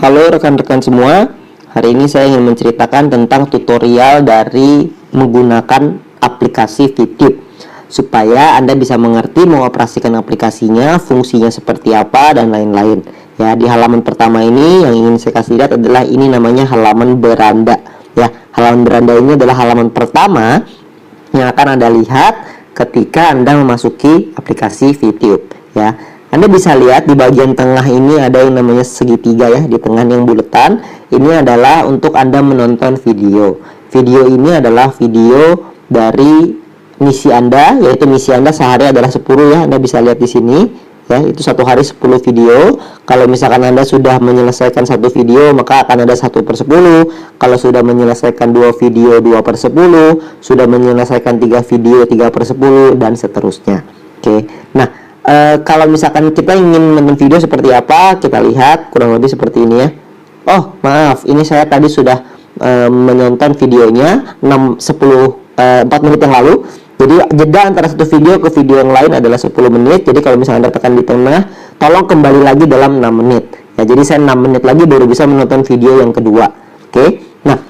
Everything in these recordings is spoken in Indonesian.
Halo rekan-rekan semua, hari ini saya ingin menceritakan tentang tutorial dari menggunakan aplikasi VTube supaya Anda bisa mengerti mengoperasikan aplikasinya, fungsinya seperti apa, dan lain-lain. Ya, di halaman pertama ini yang ingin saya kasih lihat adalah ini namanya halaman beranda. Ya, halaman beranda ini adalah halaman pertama yang akan Anda lihat ketika Anda memasuki aplikasi VTube. Ya, Anda bisa lihat di bagian tengah ini ada yang namanya segitiga ya, di tengah yang buletan. Ini adalah untuk Anda menonton video. Video ini adalah video dari misi Anda, yaitu misi Anda sehari adalah 10 ya. Anda bisa lihat di sini ya, itu satu hari 10 video. Kalau misalkan Anda sudah menyelesaikan satu video, maka akan ada 1/10. Kalau sudah menyelesaikan 2 video, 2/10. Sudah menyelesaikan 3 video, 3/10, dan seterusnya. Oke, nah kalau misalkan kita ingin menonton video seperti apa, kita lihat kurang lebih seperti ini ya. Oh maaf, ini saya tadi sudah menonton videonya 4 menit yang lalu. Jadi jeda antara satu video ke video yang lain adalah 10 menit. Jadi kalau misalnya Anda tekan di tengah, tolong kembali lagi dalam 6 menit ya. Jadi saya 6 menit lagi baru bisa menonton video yang kedua. Oke, nah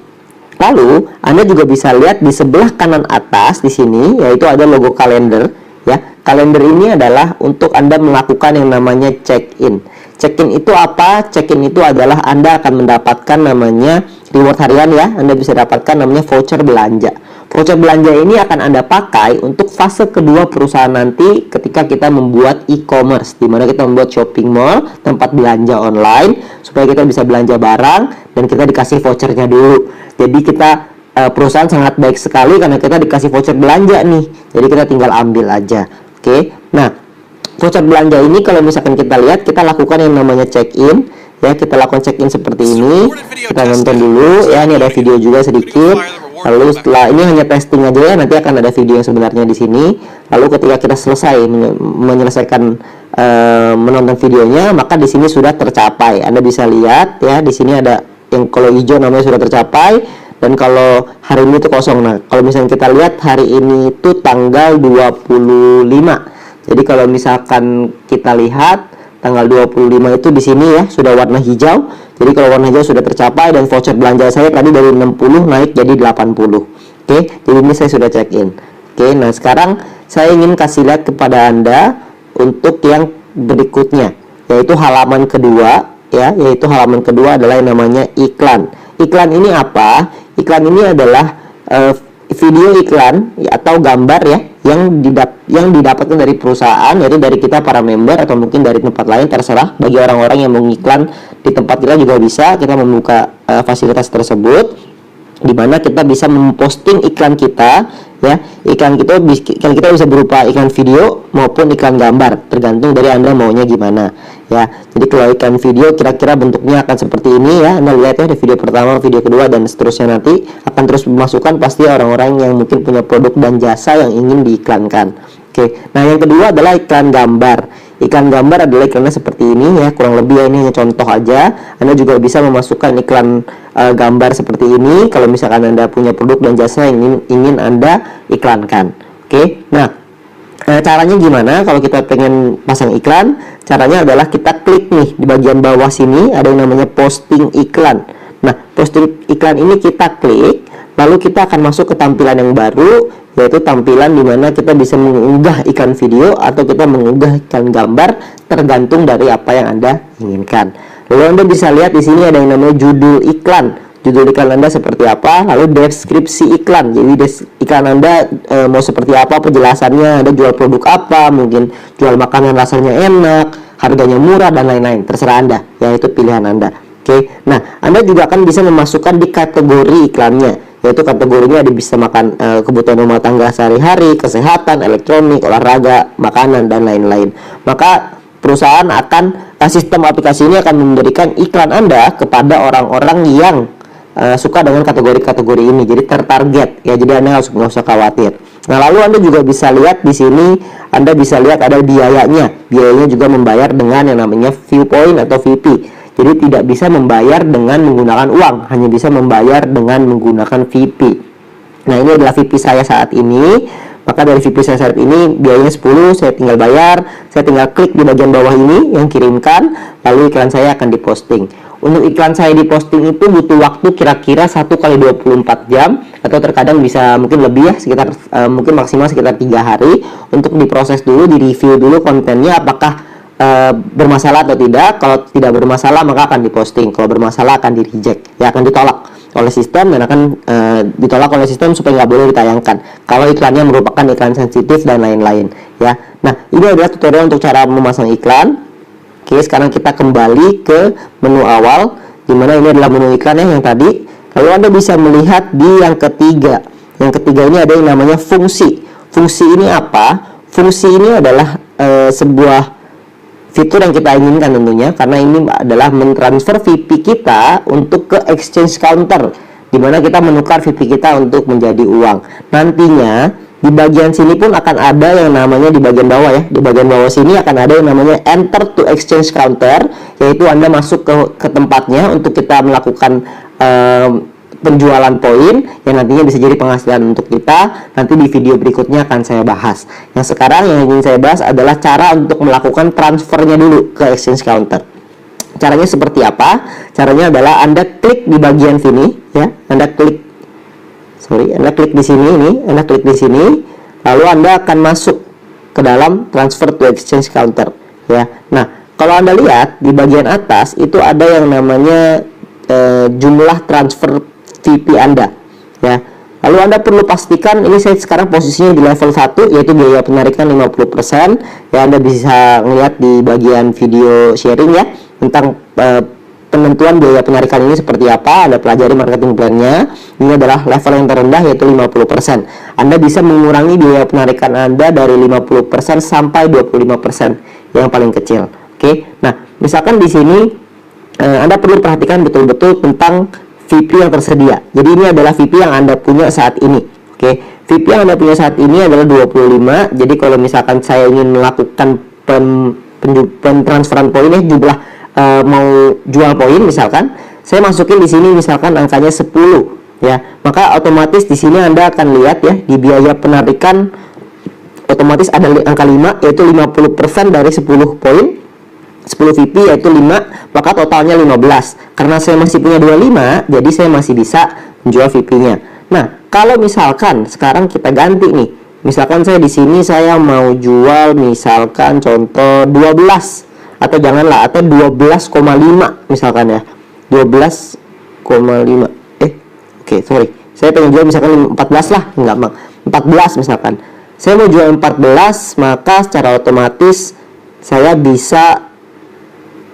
lalu Anda juga bisa lihat di sebelah kanan atas di sini, yaitu ada logo kalender ya. Kalender ini adalah untuk Anda melakukan yang namanya check-in. Check-in itu apa? Check-in itu adalah Anda akan mendapatkan namanya reward harian ya. Anda bisa dapatkan namanya voucher belanja. Voucher belanja ini akan Anda pakai untuk fase kedua perusahaan nanti ketika kita membuat e-commerce, di mana kita membuat shopping mall, tempat belanja online, supaya kita bisa belanja barang dan kita dikasih vouchernya dulu. Jadi kita perusahaan sangat baik sekali karena kita dikasih voucher belanja nih. Jadi kita tinggal ambil aja. Oke, nah voucher belanja ini kalau misalkan kita lihat, kita lakukan yang namanya check-in ya. Kita lakukan check-in seperti ini. Kita nonton dulu ya, ini ada video juga sedikit. Lalu setelah ini hanya testing aja ya, nanti akan ada video yang sebenarnya di sini. Lalu ketika kita selesai menyelesaikan menonton videonya, maka di sini sudah tercapai. Anda bisa lihat ya, di sini ada yang kalau hijau namanya sudah tercapai. Dan kalau hari ini itu kosong. Nah, kalau misalnya kita lihat hari ini itu tanggal 25. Jadi kalau misalkan kita lihat tanggal 25 itu di sini ya sudah warna hijau. Jadi kalau warna hijau sudah tercapai dan voucher belanja saya tadi dari 60 naik jadi 80. Oke, jadi ini saya sudah check in. Oke, nah sekarang saya ingin kasih lihat kepada Anda untuk yang berikutnya, yaitu halaman kedua ya, yaitu halaman kedua adalah yang namanya iklan. Iklan ini apa? Iklan ini adalah video iklan ya, atau gambar ya yang didapatkan dari perusahaan, yaitu dari kita para member atau mungkin dari tempat lain, terserah. Bagi orang-orang yang mengiklan di tempat kita juga bisa, kita membuka fasilitas tersebut di mana kita bisa memposting iklan kita ya. Iklan kita bisa berupa iklan video maupun iklan gambar, tergantung dari Anda maunya gimana ya. Jadi kalau iklan video kira-kira bentuknya akan seperti ini ya. Anda lihat ya, di video pertama, video kedua, dan seterusnya nanti akan terus memasukkan pasti orang-orang yang mungkin punya produk dan jasa yang ingin diiklankan. Oke, nah yang kedua adalah iklan gambar. Iklan gambar adalah iklannya seperti ini ya, kurang lebih ya, ini hanya contoh aja. Anda juga bisa memasukkan iklan gambar seperti ini kalau misalkan Anda punya produk dan jasa yang ingin Anda iklankan. Oke, nah caranya gimana kalau kita pengen pasang iklan? Caranya adalah kita klik nih di bagian bawah sini ada yang namanya posting iklan. Nah, posting iklan ini kita klik, lalu kita akan masuk ke tampilan yang baru, yaitu tampilan dimana kita bisa mengunggah iklan video atau kita mengunggah iklan gambar, tergantung dari apa yang Anda inginkan. Lalu Anda bisa lihat di sini ada yang namanya judul iklan. Judul iklan Anda seperti apa, lalu deskripsi iklan. Jadi iklan Anda mau seperti apa penjelasannya, Anda jual produk apa, mungkin jual makanan rasanya enak, harganya murah, dan lain-lain. Terserah Anda, ya, itu pilihan Anda. Oke, nah Anda juga akan bisa memasukkan di kategori iklannya, yaitu kategorinya ada bisa makan, kebutuhan rumah tangga sehari-hari, kesehatan, elektronik, olahraga, makanan, dan lain-lain. Maka perusahaan akan sistem aplikasi ini akan memberikan iklan Anda kepada orang-orang yang suka dengan kategori-kategori ini, jadi tertarget ya. Jadi Anda nggak usah khawatir. Nah, lalu Anda juga bisa lihat di sini, Anda bisa lihat ada biayanya. Biayanya juga membayar dengan yang namanya Viewpoint atau VP. Jadi tidak bisa membayar dengan menggunakan uang, hanya bisa membayar dengan menggunakan VP. Nah, ini adalah VP saya saat ini. Maka dari VP saya saat ini biayanya 10, saya tinggal bayar, saya tinggal klik di bagian bawah ini yang kirimkan, lalu iklan saya akan diposting. untuk iklan saya di posting itu butuh waktu kira-kira 1 kali 24 jam, atau terkadang bisa mungkin lebih ya, sekitar mungkin maksimal sekitar 3 hari untuk diproses dulu, direview dulu kontennya apakah bermasalah atau tidak. Kalau tidak bermasalah maka akan diposting, kalau bermasalah akan di reject, ya akan ditolak oleh sistem, dan akan ditolak oleh sistem supaya nggak boleh ditayangkan kalau iklannya merupakan iklan sensitif dan lain-lain ya. Nah, ini adalah tutorial untuk cara memasang iklan. Oke, sekarang kita kembali ke menu awal, dimana ini adalah menu iklan yang tadi. Lalu Anda bisa melihat di yang ketiga. Yang ketiga ini ada yang namanya fungsi. Fungsi ini apa? Fungsi ini adalah sebuah fitur yang kita inginkan tentunya, karena ini adalah mentransfer VP kita untuk ke exchange counter, dimana kita menukar VP kita untuk menjadi uang. Nantinya di bagian sini pun akan ada yang namanya, di bagian bawah ya, di bagian bawah sini akan ada yang namanya enter to exchange counter, yaitu Anda masuk ke tempatnya untuk kita melakukan penjualan poin yang nantinya bisa jadi penghasilan untuk kita. Nanti di video berikutnya akan saya bahas. Yang sekarang yang ingin saya bahas adalah cara untuk melakukan transfernya dulu ke exchange counter. Caranya seperti apa? Caranya adalah Anda klik di bagian sini ya. Anda klik di sini ini, Anda klik di sini, lalu Anda akan masuk ke dalam transfer to exchange counter ya. Nah, kalau Anda lihat di bagian atas itu ada yang namanya jumlah transfer VP Anda ya. Lalu Anda perlu pastikan, ini saya sekarang posisinya di level 1, yaitu biaya penarikan 50% ya. Anda bisa melihat di bagian video sharing ya tentang penentuan biaya penarikan ini seperti apa. Anda pelajari marketing plan-nya. Ini adalah level yang terendah, yaitu 50%. Anda bisa mengurangi biaya penarikan Anda dari 50% sampai 25% yang paling kecil. Oke. Nah, misalkan di sini Anda perlu perhatikan betul-betul tentang VP yang tersedia. Jadi ini adalah VP yang Anda punya saat ini. Oke. VP yang Anda punya saat ini adalah 25. Jadi kalau misalkan saya ingin melakukan pentransferan poin ya, jumlah mau jual poin misalkan, saya masukin di sini misalkan angkanya 10 ya. Maka otomatis di sini Anda akan lihat ya, di biaya penarikan otomatis ada angka 5, yaitu 50% dari 10 poin. 10 VP yaitu 5, maka totalnya 15. Karena saya masih punya 25, jadi saya masih bisa menjual VP-nya. Nah, kalau misalkan sekarang kita ganti nih. Misalkan saya di sini saya mau jual misalkan contoh 12 atau janganlah, atau 12,5 misalkan ya. 12,5. Oke, sorry. Saya pengen jual misalkan 14 lah, enggak, Bang. 14 misalkan. Saya mau jual 14, maka secara otomatis saya bisa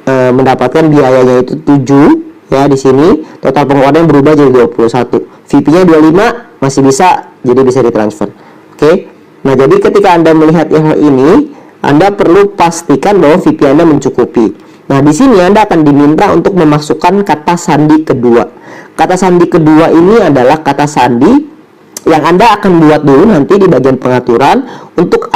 mendapatkan biayanya itu 7 ya. Di sini total pengeluaran berubah jadi 21. VP-nya 25 masih bisa, jadi bisa ditransfer. Oke. Nah, jadi ketika Anda melihat yang ini, Anda perlu pastikan bahwa VP Anda mencukupi. Nah, di sini Anda akan diminta untuk memasukkan kata sandi kedua. Kata sandi kedua ini adalah kata sandi yang Anda akan buat dulu nanti di bagian pengaturan untuk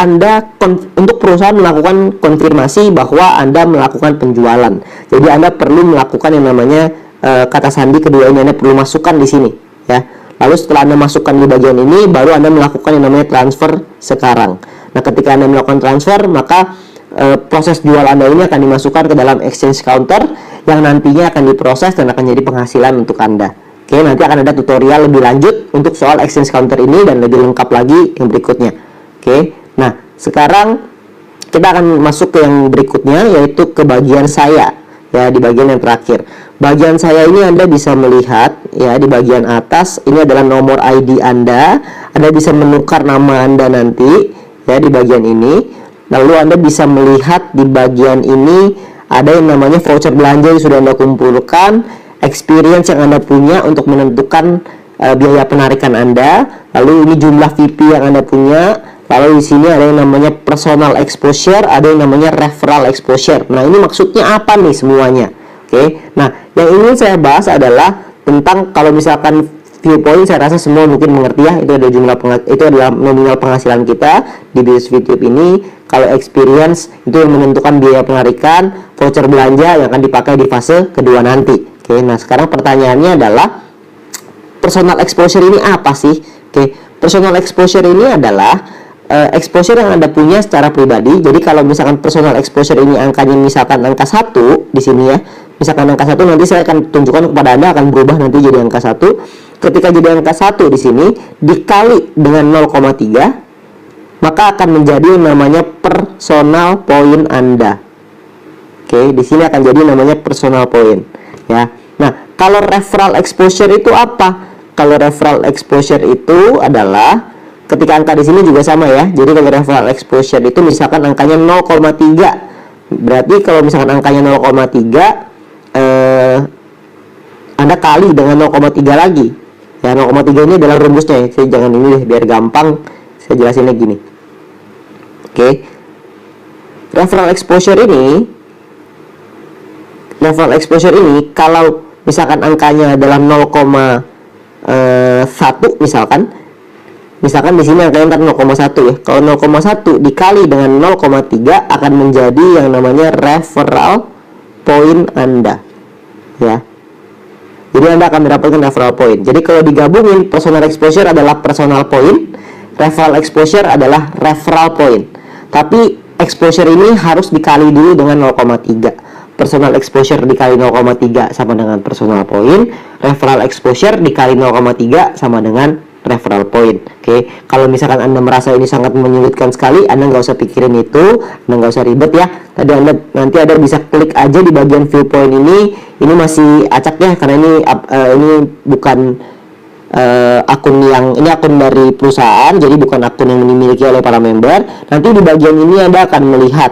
untuk perusahaan melakukan konfirmasi bahwa Anda melakukan penjualan. Jadi Anda perlu melakukan yang namanya kata sandi kedua ini, Anda perlu masukkan di sini ya. Lalu setelah Anda masukkan di bagian ini, baru Anda melakukan yang namanya transfer sekarang. Nah, ketika Anda melakukan transfer, maka proses jual Anda ini akan dimasukkan ke dalam exchange counter yang nantinya akan diproses dan akan jadi penghasilan untuk Anda. Oke, nanti akan ada tutorial lebih lanjut untuk soal exchange counter ini dan lebih lengkap lagi yang berikutnya. Oke, nah sekarang kita akan masuk ke yang berikutnya, yaitu ke bagian saya ya, di bagian yang terakhir. Bagian saya ini Anda bisa melihat ya, di bagian atas ini adalah nomor ID Anda. Anda bisa menukar nama Anda nanti ya di bagian ini. Lalu Anda bisa melihat di bagian ini ada yang namanya voucher belanja yang sudah Anda kumpulkan, experience yang Anda punya untuk menentukan biaya penarikan Anda, lalu ini jumlah VP yang Anda punya, lalu di sini ada yang namanya personal exposure, ada yang namanya referral exposure. Nah, ini maksudnya apa nih semuanya? Oke. Nah, yang ingin saya bahas adalah tentang kalau misalkan viewpoint, saya rasa semua mungkin mengerti ya, itu adalah nominal penghasilan kita di bisnis YouTube ini. Kalau experience itu yang menentukan biaya penarikan, voucher belanja yang akan dipakai di fase kedua nanti. Oke, nah sekarang pertanyaannya adalah personal exposure ini apa sih? Oke, personal exposure ini adalah exposure yang Anda punya secara pribadi. Jadi kalau misalkan personal exposure ini angkanya misalkan angka 1 di sini ya, misalkan angka 1 nanti saya akan tunjukkan kepada Anda akan berubah nanti jadi angka 1. Ketika jadi angka 1 di sini dikali dengan 0,3, maka akan menjadi yang namanya personal point Anda. Oke, di sini akan jadi namanya personal point ya. Nah, kalau referral exposure itu apa? Kalau referral exposure itu adalah ketika angka di sini juga sama ya. Jadi kalau referral exposure itu misalkan angkanya 0,3. Berarti kalau misalkan angkanya 0,3 Anda kali dengan 0,3 lagi. Ya, 0,3 ini adalah rumusnya ya. Saya jangan ini deh, biar gampang saya jelasinnya gini. Oke. Referral exposure ini kalau misalkan angkanya adalah 0,1 misalkan di sini angkanya 0,1 ya. Kalau 0,1 dikali dengan 0,3 akan menjadi yang namanya referral point Anda. Ya. Jadi Anda akan mendapatkan referral point. Jadi kalau digabungin, personal exposure adalah personal point, referral exposure adalah referral point. Tapi exposure ini harus dikali dulu dengan 0,3. Personal exposure dikali 0,3 sama dengan personal point, referral exposure dikali 0,3 sama dengan referral point. Oke, kalau misalkan Anda merasa ini sangat menyulitkan sekali, Anda nggak usah pikirin itu, Anda nggak usah ribet ya. Nanti Anda bisa klik aja di bagian viewpoint ini. Ini masih acak ya, karena ini bukan akun dari perusahaan, jadi bukan akun yang dimiliki oleh para member. Nanti di bagian ini Anda akan melihat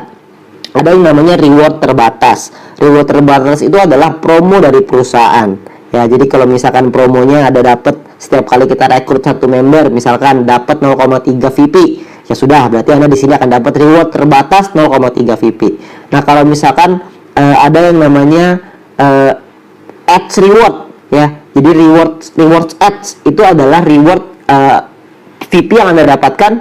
ada yang namanya reward terbatas. Reward terbatas itu adalah promo dari perusahaan. Ya, jadi kalau misalkan promonya ada dapat setiap kali kita rekrut satu member, misalkan dapat 0,3 VP, ya sudah, berarti Anda di sini akan dapat reward terbatas 0,3 VP. Nah, kalau misalkan ada yang namanya ads reward, ya. Jadi reward ads itu adalah reward VP yang Anda dapatkan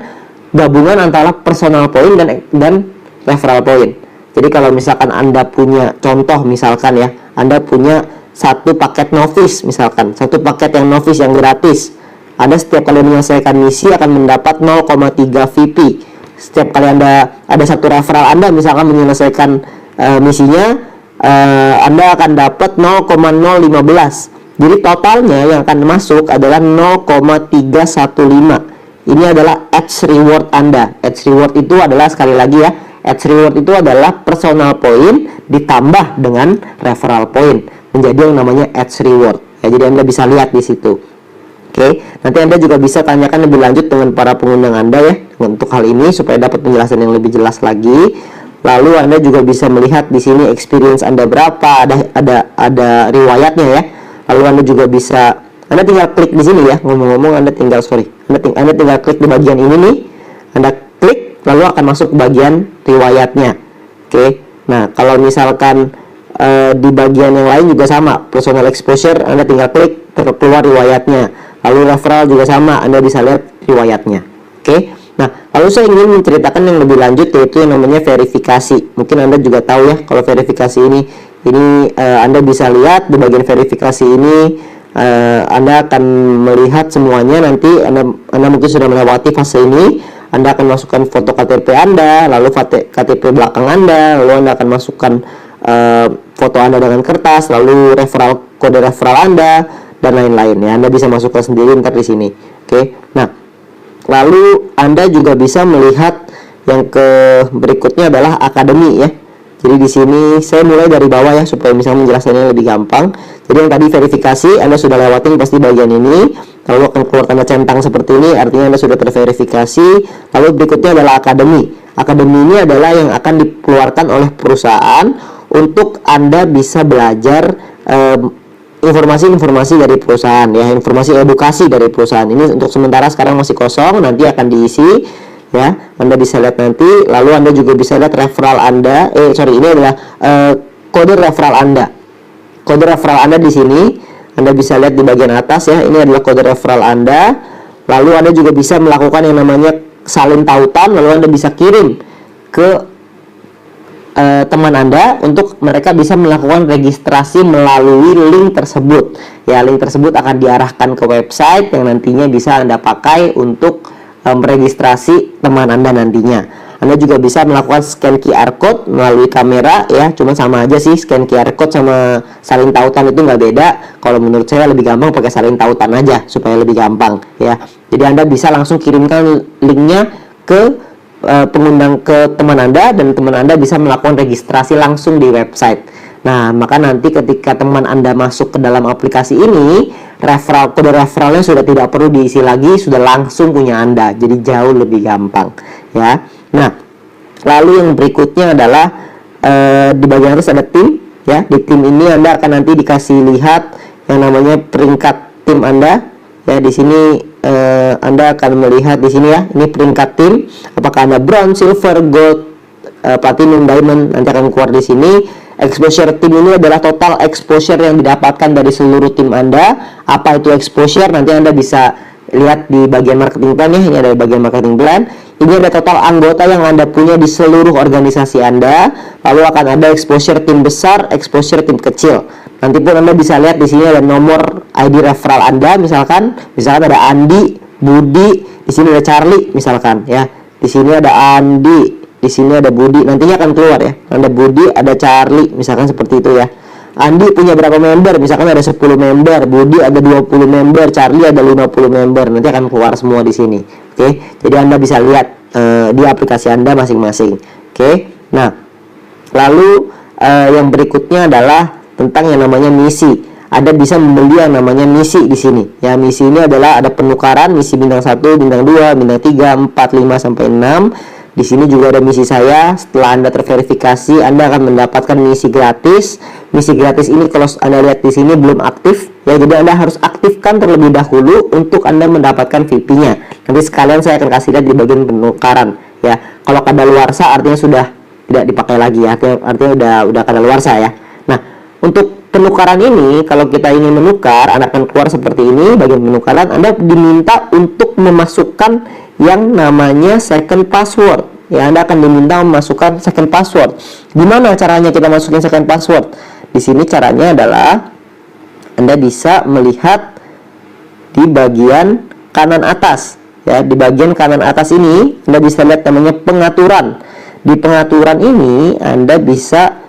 gabungan antara personal point dan referral point. Jadi kalau misalkan Anda punya contoh, misalkan ya, Anda punya satu paket novice, misalkan satu paket yang novice yang gratis, Anda setiap kali menyelesaikan misi akan mendapat 0,3 VP. Setiap kali Anda ada satu referral Anda misalkan menyelesaikan misinya, Anda akan dapat 0,015. Jadi totalnya yang akan masuk adalah 0,315. Ini adalah ads reward Anda. Ads reward itu adalah, sekali lagi ya, ads reward itu adalah personal point ditambah dengan referral point, menjadi yang namanya ads reward. Ya, jadi Anda bisa lihat di situ. Oke, nanti Anda juga bisa tanyakan lebih lanjut dengan para pengundang Anda ya untuk hal ini supaya dapat penjelasan yang lebih jelas lagi. Lalu Anda juga bisa melihat di sini experience Anda berapa, ada riwayatnya ya. Lalu Anda juga bisa, Anda tinggal klik di sini ya. Ngomong-ngomong, Anda tinggal klik di bagian ini nih. Anda klik, lalu akan masuk ke bagian riwayatnya. Oke. Nah, kalau misalkan di bagian yang lain juga sama, personal exposure, Anda tinggal klik, keluar riwayatnya. Lalu referral juga sama, Anda bisa lihat riwayatnya. Oke. Nah, lalu saya ingin menceritakan yang lebih lanjut, yaitu yang namanya verifikasi. Mungkin Anda juga tahu ya, kalau verifikasi ini Anda bisa lihat di bagian verifikasi ini, Anda akan melihat semuanya. Nanti Anda mungkin sudah melewati fase ini. Anda akan masukkan foto KTP Anda, lalu KTP belakang Anda, lalu Anda akan masukkan foto Anda dengan kertas, lalu kode referral Anda dan lain-lain ya. Anda bisa masukkan sendiri ntar di sini. Oke. Nah, lalu Anda juga bisa melihat yang berikutnya adalah akademi ya. Jadi di sini saya mulai dari bawah ya supaya bisa menjelaskannya lebih gampang. Jadi yang tadi verifikasi Anda sudah lewatin pasti bagian ini. Lalu akan keluar tanda centang seperti ini, artinya Anda sudah terverifikasi. Lalu berikutnya adalah akademi. Akademi ini adalah yang akan dikeluarkan oleh perusahaan untuk Anda bisa belajar informasi-informasi dari perusahaan ya, informasi edukasi dari perusahaan. Ini untuk sementara sekarang masih kosong, nanti akan diisi ya. Anda bisa lihat nanti. Lalu Anda juga bisa lihat referral Anda. Ini adalah kode referral Anda. Kode referral Anda di sini Anda bisa lihat di bagian atas ya. Ini adalah kode referral Anda. Lalu Anda juga bisa melakukan yang namanya salin tautan. Lalu Anda bisa kirim ke teman Anda untuk mereka bisa melakukan registrasi melalui link tersebut. Ya, link tersebut akan diarahkan ke website yang nantinya bisa Anda pakai untuk meregistrasi teman Anda nantinya. Anda juga bisa melakukan scan QR code melalui kamera ya, cuma sama aja sih, scan QR code sama salin tautan itu nggak beda. Kalau menurut saya lebih gampang pakai salin tautan aja supaya lebih gampang ya. Jadi Anda bisa langsung kirimkan linknya ke pengundang ke teman Anda, dan teman Anda bisa melakukan registrasi langsung di website. Nah, maka nanti ketika teman Anda masuk ke dalam aplikasi ini, kode referralnya sudah tidak perlu diisi lagi, sudah langsung punya Anda. Jadi jauh lebih gampang ya. Nah, lalu yang berikutnya adalah di bagian atas ada tim ya. Di tim ini Anda akan nanti dikasih lihat yang namanya peringkat tim Anda ya. Di sini Anda akan melihat di sini ya, ini peringkat tim, apakah Anda bronze, silver, gold, platinum, diamond, nanti akan keluar di sini. Exposure tim ini adalah total exposure yang didapatkan dari seluruh tim Anda. Apa itu exposure? Nanti Anda bisa lihat di bagian marketing plan ya. Ini ada bagian marketing plan. Ini ada total anggota yang Anda punya di seluruh organisasi Anda. Lalu akan ada exposure tim besar, exposure tim kecil. Nanti pun Anda bisa lihat di sini ada nomor ID referral Anda, misalkan ada Andi, Budi, di sini ada Charlie misalkan ya. Di sini ada Andi, di sini ada Budi, nantinya akan keluar ya. Ada Budi, ada Charlie, misalkan seperti itu ya. Andi punya berapa member? Misalkan ada 10 member, Budi ada 20 member, Charlie ada 50 member. Nanti akan keluar semua di sini. Oke. Jadi Anda bisa lihat di aplikasi Anda masing-masing. Oke. Nah, lalu yang berikutnya adalah tentang yang namanya misi. Anda bisa membeli yang namanya misi di sini. Ya, misi ini adalah ada penukaran misi bintang 1, bintang 2, bintang 3, 4, 5 sampai 6. Di sini juga ada misi saya. Setelah Anda terverifikasi, Anda akan mendapatkan misi gratis. Misi gratis ini kalau Anda lihat di sini belum aktif ya, jadi Anda harus aktifkan terlebih dahulu untuk Anda mendapatkan VIP-nya. Nanti sekalian saya akan kasih lihat di bagian penukaran ya. Kalau kadaluarsa artinya sudah tidak dipakai lagi ya. Artinya udah kadaluarsa ya. Nah, untuk penukaran ini, kalau kita ingin menukar, Anda akan keluar seperti ini. Bagian penukaran, Anda diminta untuk memasukkan yang namanya second password. Ya, Anda akan diminta memasukkan second password. Gimana caranya kita masukin second password? Di sini caranya adalah Anda bisa melihat di bagian kanan atas. Ya, di bagian kanan atas ini Anda bisa lihat namanya pengaturan. Di pengaturan ini Anda bisa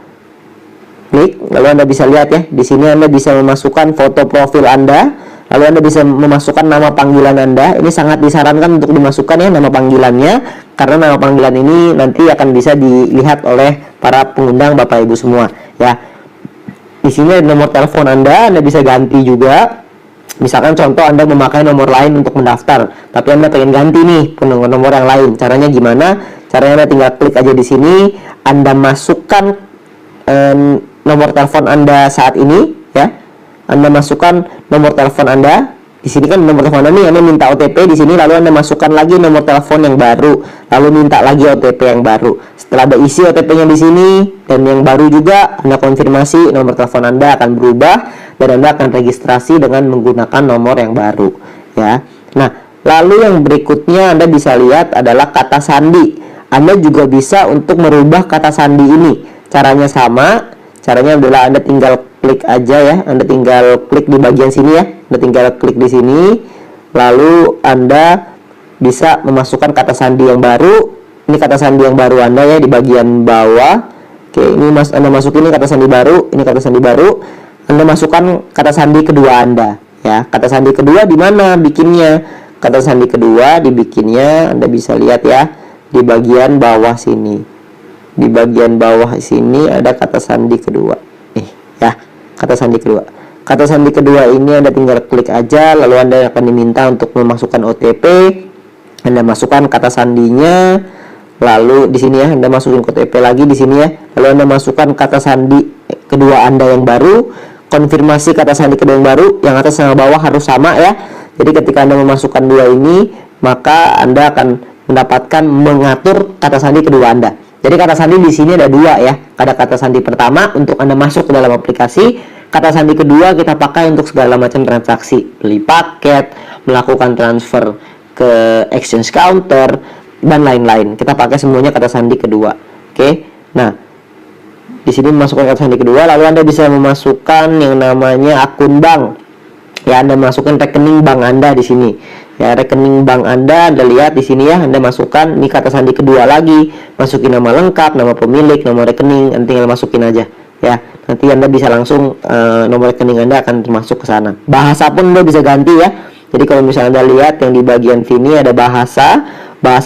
klik, lalu Anda bisa lihat ya, di sini Anda bisa memasukkan foto profil Anda, lalu Anda bisa memasukkan nama panggilan Anda. Ini sangat disarankan untuk dimasukkan ya, nama panggilannya, karena nama panggilan ini nanti akan bisa dilihat oleh para pengundang Bapak Ibu semua ya. Di sini ada nomor telepon Anda bisa ganti juga. Misalkan contoh Anda memakai nomor lain untuk mendaftar, tapi Anda pengen ganti nih ke nomor yang lain. Caranya gimana? Caranya Anda tinggal klik aja di sini, Anda masukkan nomor telepon Anda saat ini ya. Anda masukkan nomor telepon Anda. Di sini kan nomor telepon Anda minta OTP di sini, lalu Anda masukkan lagi nomor telepon yang baru, lalu minta lagi OTP yang baru. Setelah ada isi OTP-nya di sini dan yang baru juga, Anda konfirmasi nomor telepon Anda akan berubah dan Anda akan registrasi dengan menggunakan nomor yang baru ya. Nah, lalu yang berikutnya Anda bisa lihat adalah kata sandi. Anda juga bisa untuk merubah kata sandi ini. Caranya sama. Caranya adalah Anda tinggal klik aja ya. Anda tinggal klik di bagian sini ya. Anda tinggal klik di sini. Lalu Anda bisa memasukkan kata sandi yang baru. Ini kata sandi yang baru Anda ya, di bagian bawah. Oke, ini Anda masukin ini kata sandi baru. Ini kata sandi baru. Anda masukkan kata sandi kedua Anda ya. Kata sandi kedua di mana bikinnya? Kata sandi kedua dibikinnya Anda bisa lihat ya, di bagian bawah sini. Di bagian bawah sini ada kata sandi kedua nih ya, kata sandi kedua. Kata sandi kedua ini Anda tinggal klik aja, lalu Anda akan diminta untuk memasukkan OTP. Anda masukkan kata sandinya, lalu di sini ya Anda masukin OTP lagi di sini ya, lalu Anda masukkan kata sandi kedua Anda yang baru, konfirmasi kata sandi kedua yang baru, yang atas sama bawah harus sama ya. Jadi ketika Anda memasukkan dua ini, maka Anda akan mendapatkan mengatur kata sandi kedua Anda. Jadi kata sandi di sini ada dua ya. Ada kata sandi pertama untuk Anda masuk ke dalam aplikasi. Kata sandi kedua kita pakai untuk segala macam transaksi, beli paket, melakukan transfer ke exchange counter dan lain-lain. Kita pakai semuanya kata sandi kedua. Oke. Nah, di sini memasukkan kata sandi kedua, lalu Anda bisa memasukkan yang namanya akun bank. Ya, Anda masukkan rekening bank Anda di sini. Ya, rekening bank Anda lihat di sini ya, Anda masukkan ini kata sandi kedua lagi, masukin nama lengkap, nama pemilik, nomor rekening, nanti tinggal masukin aja ya. Nanti Anda bisa langsung nomor rekening Anda akan masuk ke sana. Bahasa pun Anda bisa ganti ya. Jadi kalau misalnya Anda lihat yang di bagian sini ada bahasa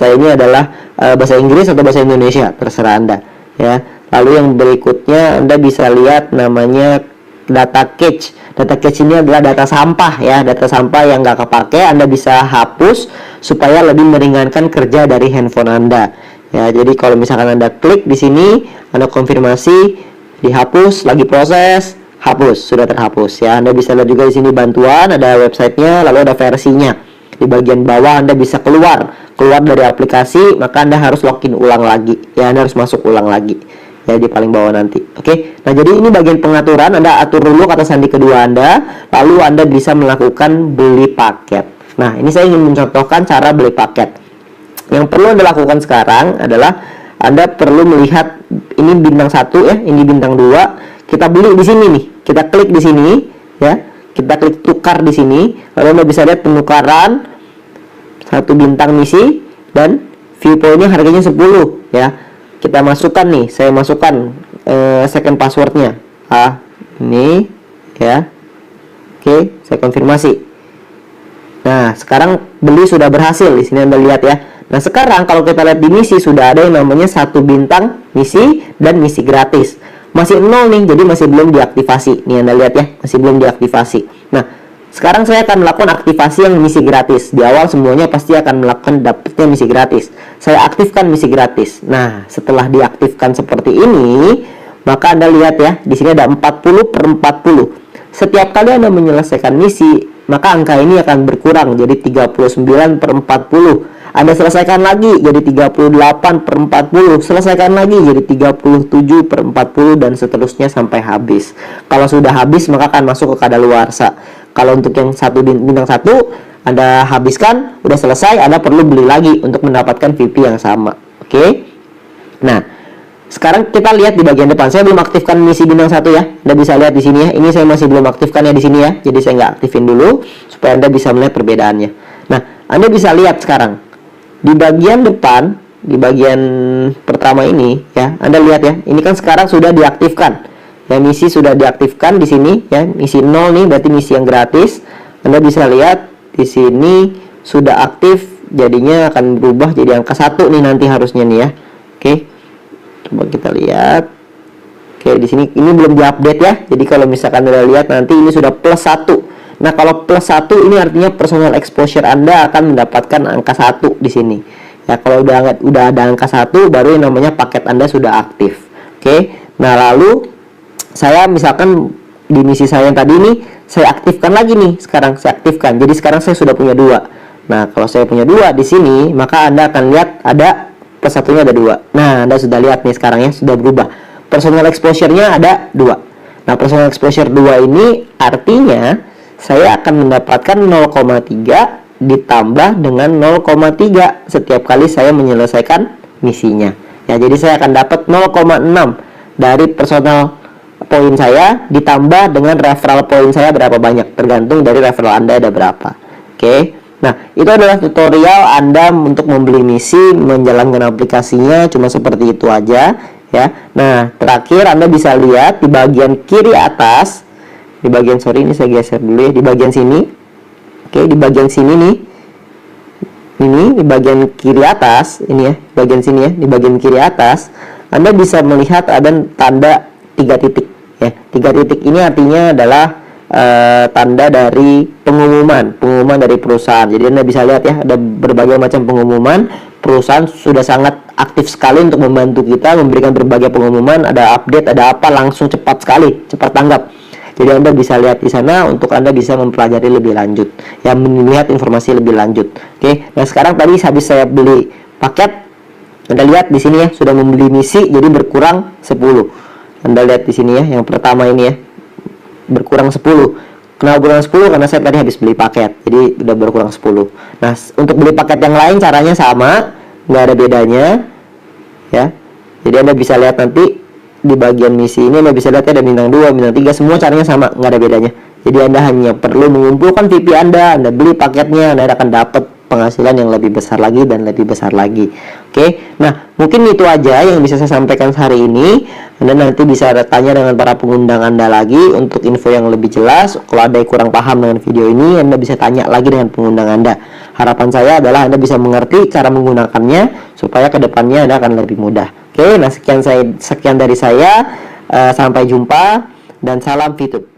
ini adalah bahasa Inggris atau bahasa Indonesia, terserah Anda ya. Lalu yang berikutnya Anda bisa lihat namanya data cache. Data cache ini adalah data sampah ya, data sampah yang nggak kepake Anda bisa hapus supaya lebih meringankan kerja dari handphone Anda ya. Jadi kalau misalkan Anda klik di sini, Anda konfirmasi, dihapus, lagi proses, hapus, sudah terhapus ya. Anda bisa lihat juga di sini bantuan, ada websitenya, lalu ada versinya. Di bagian bawah Anda bisa keluar dari aplikasi, maka Anda harus login ulang lagi ya, Anda harus masuk ulang lagi ya di paling bawah nanti. Oke. Nah, jadi ini bagian pengaturan, Anda atur dulu kata sandi kedua Anda, lalu Anda bisa melakukan beli paket. Nah, ini saya ingin mencontohkan cara beli paket. Yang perlu Anda lakukan sekarang adalah Anda perlu melihat ini bintang 1 ya, ini bintang 2. Kita beli di sini nih. Kita klik di sini ya. Kita klik tukar di sini. Lalu Anda bisa lihat penukaran 1 bintang misi dan viewpoint-nya harganya 10 ya. Kita masukkan nih, saya masukkan second passwordnya. Ini ya. Oke, saya konfirmasi. Nah, sekarang beli sudah berhasil. Di sini Anda lihat ya. Nah, sekarang kalau kita lihat di misi sudah ada yang namanya 1 bintang misi dan misi gratis. Masih 0 nih, jadi masih belum diaktifasi. Nih Anda lihat ya, masih belum diaktifasi. Nah, sekarang saya akan melakukan aktivasi yang misi gratis. Di awal semuanya pasti akan melakukan dapatnya misi gratis. Saya aktifkan misi gratis. Nah, setelah diaktifkan seperti ini, maka Anda lihat ya, di sini ada 40/40. Setiap kali Anda menyelesaikan misi, maka angka ini akan berkurang jadi 39/40. Anda selesaikan lagi jadi 38/40, selesaikan lagi jadi 37/40 dan seterusnya sampai habis. Kalau sudah habis maka akan masuk ke kadaluarsa. Kalau untuk yang bintang 1 Anda habiskan, udah selesai, Anda perlu beli lagi untuk mendapatkan VP yang sama. Oke. Nah, sekarang kita lihat di bagian depan. Saya belum aktifkan misi bintang 1 ya. Anda bisa lihat di sini ya. Ini saya masih belum aktifkan ya di sini ya. Jadi saya nggak aktifin dulu supaya Anda bisa melihat perbedaannya. Nah, Anda bisa lihat sekarang di bagian depan, di bagian pertama ini ya. Anda lihat ya. Ini kan sekarang sudah diaktifkan. Ya, misi sudah diaktifkan di sini ya. Misi 0 nih berarti misi yang gratis. Anda bisa lihat di sini sudah aktif, jadinya akan berubah jadi angka 1 nih nanti harusnya nih ya. Oke. Coba kita lihat. Oke, di sini ini belum diupdate ya. Jadi kalau misalkan Anda lihat nanti ini sudah +1. Nah, kalau +1 ini artinya personal exposure Anda akan mendapatkan angka 1 di sini. Ya, kalau udah ada angka 1 baru yang namanya paket Anda sudah aktif. Oke. Nah, lalu saya misalkan di misi saya yang tadi ini saya aktifkan lagi nih. Sekarang saya aktifkan. Jadi sekarang saya sudah punya 2. Nah, kalau saya punya 2 di sini, maka Anda akan lihat ada +1-nya ada 2. Nah, Anda sudah lihat nih sekarang ya, sudah berubah. Personal exposure-nya ada 2. Nah, personal exposure 2 ini artinya saya akan mendapatkan 0,3 ditambah dengan 0,3 setiap kali saya menyelesaikan misinya. Ya, jadi saya akan dapat 0,6 dari personal poin saya ditambah dengan referral poin saya berapa banyak, tergantung dari referral Anda ada berapa. Oke. Nah, itu adalah tutorial Anda untuk membeli misi, menjalankan aplikasinya, cuma seperti itu aja ya. Nah, terakhir Anda bisa lihat di bagian kiri atas, di bagian ini saya geser dulu ya, di bagian sini. Oke, di bagian sini nih. Ini di bagian kiri atas, ini ya, bagian sini ya, di bagian kiri atas Anda bisa melihat ada tanda 3 titik ya. 3 titik ini artinya adalah tanda dari pengumuman dari perusahaan. Jadi Anda bisa lihat ya, ada berbagai macam pengumuman. Perusahaan sudah sangat aktif sekali untuk membantu kita, memberikan berbagai pengumuman, ada update, ada apa, langsung cepat sekali, cepat tanggap. Jadi Anda bisa lihat di sana untuk Anda bisa mempelajari lebih lanjut, ya, melihat informasi lebih lanjut. Oke. Nah, sekarang tadi habis saya beli paket, Anda lihat di sini ya, sudah membeli misi jadi berkurang 10. Anda lihat di sini ya, yang pertama ini ya, berkurang 10. Kenapa berkurang 10? Karena saya tadi habis beli paket, jadi udah berkurang 10. Nah, untuk beli paket yang lain caranya sama, nggak ada bedanya ya. Jadi Anda bisa lihat nanti di bagian misi ini Anda bisa lihat ada bintang 2, bintang 3, semua caranya sama, nggak ada bedanya Jadi Anda hanya perlu mengumpulkan VP Anda beli paketnya, Anda akan dapat penghasilan yang lebih besar lagi dan lebih besar lagi. Oke, nah mungkin itu aja yang bisa saya sampaikan hari ini. Anda nanti bisa tanya dengan para pengundang Anda lagi untuk info yang lebih jelas. Kalau ada yang kurang paham dengan video ini, Anda bisa tanya lagi dengan pengundang Anda. Harapan saya adalah Anda bisa mengerti cara menggunakannya supaya kedepannya Anda akan lebih mudah. Oke, nah sekian dari saya. Sampai jumpa dan salam VTube.